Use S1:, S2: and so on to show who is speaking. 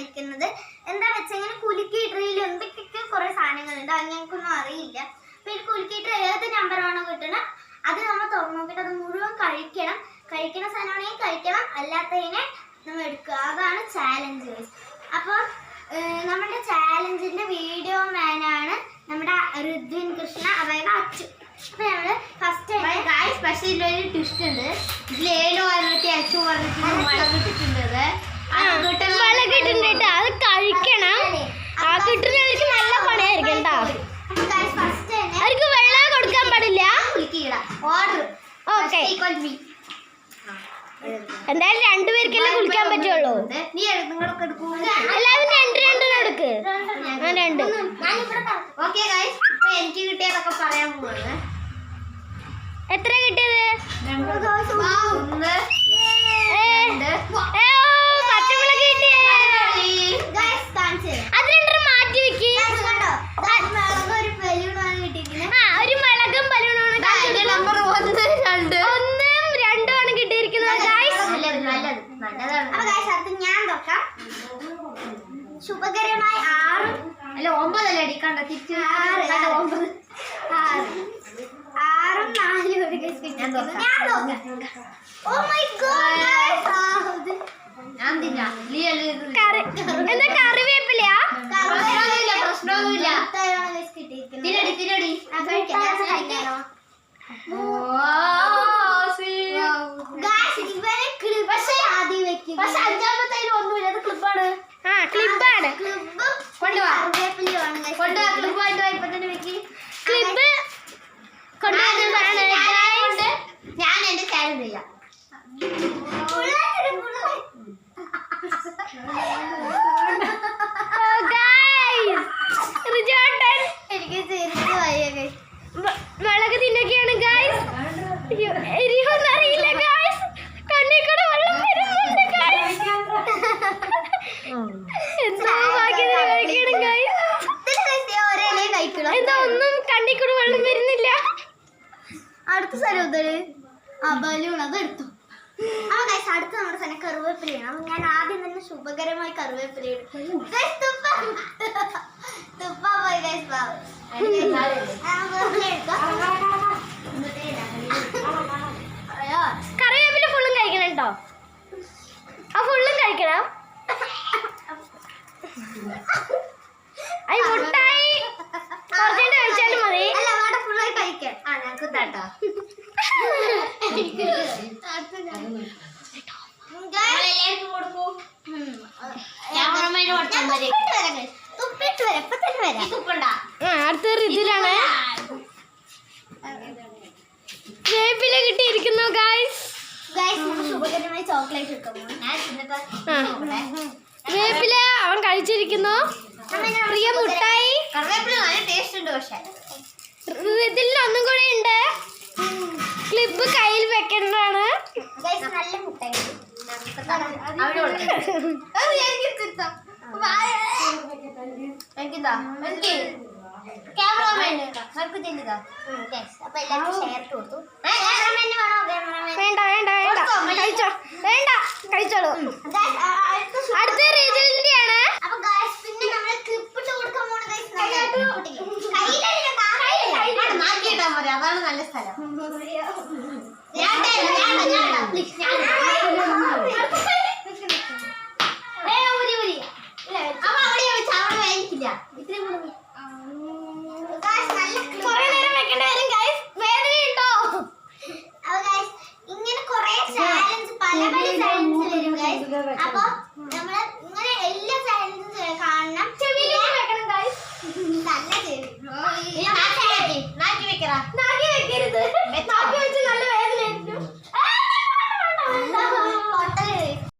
S1: വെക്കുന്നത്. എന്താ വെച്ചാൽ ഇങ്ങനെ കുലുക്കി ഡ്രിൽ എന്തൊക്കെ കുറെ സാധനങ്ങളുണ്ട്, അത് ഞങ്ങൾക്കൊന്നും അറിയില്ല. അപ്പൊ ഇത് കുലുക്കിയിട്ട് ഏത് നമ്പറാണോ കിട്ടണം അത് നമ്മൾ തുറന്നു നോക്കിയിട്ട് അത് മുഴുവൻ കഴിക്കണം. കഴിക്കുന്ന സാധനമാണെങ്കിൽ കഴിക്കണം, അല്ലാത്തതിനെ നമ്മൾ എടുക്കുക. അതാണ് ചാലഞ്ച്. അപ്പോൾ നമ്മുടെ ചാലഞ്ചിന്റെ വീഡിയോ മാനാണ് നമ്മുടെ ഋദ്വിൻ കൃഷ്ണ, അതായത് അച്ചു. അപ്പൊ നമ്മള് ഫസ്റ്റ് പക്ഷേ ഇതിലൊരു ട്വിസ്റ്റ് ഉണ്ട്. ഇതിൽ 7 പറഞ്ഞിട്ട് അച്ചു പറഞ്ഞിട്ട് മുളകിട്ടിട്ടുണ്ട്.
S2: മുളകിട്ടുണ്ട്, അത് കഴിക്കണം. ആ കിട്ടുന്നവർക്ക് നല്ല പണിയായിരിക്കും കേട്ടോ. അവർക്ക് വെള്ളം കൊടുക്കാൻ പാടില്ല. ഓക്കെ, എന്തായാലും 2 പേർക്കല്ലേ കുളിക്കാൻ പറ്റുള്ളൂ. എല്ലാവരും 2 എടുക്ക്. 2.
S1: ഓക്കെ ഗൈസ്, എനിക്ക് കിട്ടിയതൊക്കെ പറയാൻ പോവാണ്.
S2: എത്ര കിട്ടിയത്? പച്ചമുളക് കിട്ടിയേ. അത് 2 മാറ്റി വെക്ക്. ഒരു മുളകും ബലൂണാണ്.
S1: നമ്പർ 1, 2
S2: 2 കിട്ടിയിരിക്കുന്നത്.
S1: ഞാൻ നോക്കാം. ശുഭകരമായി 6 അല്ല 9 അല്ലേ അടിക്കണ്ട, തിരിച്ച് 6 9 6 4 ഒരു ഗൈസ് കിട്ടി. ഞാൻ നോക്കാം. ഓ മൈ ഗോഡ്, ഞാൻ തിന്നാ.
S2: എന്താ കറിവേപ്പിലയാ?
S1: പ്രശ്നമൊന്നുമില്ല. തിരടി തിരടി പക്ഷെ 5ാമത്തേലും ഒന്നുമില്ല, അത് ക്ലിപ്പാണ്.
S2: ക്ലിപ്പാണ്.
S1: കൊണ്ടുപോവാ ക്ലിപ്പായിട്ട് ഇപ്പൊ തന്നെ വെക്ക്.
S2: ക്ലിപ്പ്
S1: ഞാൻ എന്റെ ചാനൽ ചെയ്യാം. എനിക്ക് തിരിച്ചു വയ്യ.
S2: മുളക് തിന്നൊക്കെയാണ് ഗൈസ്. അറിയില്ല ഗൈസ്, കണ്ണിൽ കൂടെ വെള്ളം വരുന്നുണ്ട് ഗൈസ്. എന്താ കഴിക്കണം ഗൈസ്? എന്താ ഒന്നും കണ്ണിൽ കൂടെ വെള്ളം വരുന്നില്ല.
S1: അടുത്ത സ്ഥലം ബലൂൺ, അത് എടുത്തു. അപ്പൊ ഗൈസ് അടുത്ത നമ്മുടെ സ്ഥലം കറിവേപ്പിലയാണ്. അപ്പൊ ഞാൻ ആദ്യം തന്നെ ശുഭകരമായി കറിവേപ്പില എടുക്കും. തുപ്പ പോയി ഗൈസ്.
S2: കറിവേപ്പില ഫുള്ളും കഴിക്കണം കേട്ടോ. ആ ഫുള്ളും കഴിക്കണം. മുട്ടായി കുറച്ചുകൊണ്ട് കഴിച്ചാലും മതി.
S1: അല്ല വേണ്ട, ഫുള്ളായി കഴിക്കാൻ. ഞങ്ങൾക്ക് തട്ടാ.
S2: അടുത്ത ഇതിലാണ് വേപ്പില കിട്ടിയിരിക്കുന്നു ഗൈസ്.
S1: ശുഭകരമായി ചോക്ലേറ്റ്
S2: വേപ്പില അവൻ കഴിച്ചിരിക്കുന്നു. പ്രിയ മുട്ടായി.
S1: കറിവേപ്പില നല്ല ടേസ്റ്റ് ഉണ്ട്. പക്ഷെ
S2: ഇതിൽ ഒന്നും കൂടെ ഉണ്ട്. ക്ലിപ്പ് കയ്യിൽ വെക്കേണ്ടതാണ്.
S1: നല്ല മുട്ടായി.
S2: വേണ്ട വേണ്ട വേണ്ട, കഴിച്ചോ. വേണ്ട, കഴിച്ചോളൂ. അടുത്ത രീതിയിലാണ്.
S1: പിന്നെ നമ്മള് ക്ലിപ്പിട്ട് കൊടുക്കാൻ പോണ അതാണ് നല്ല സ്ഥലം. ഇങ്ങനെ കുറെ ചാലഞ്ച് പല പല ചാലഞ്ച് വരും ഗൈസ്. അപ്പൊ നമ്മള് ഇങ്ങനെ എല്ലാ ചാലഞ്ചും കാണണം. നല്ല ചെവി നാക്കി വെക്കറാ.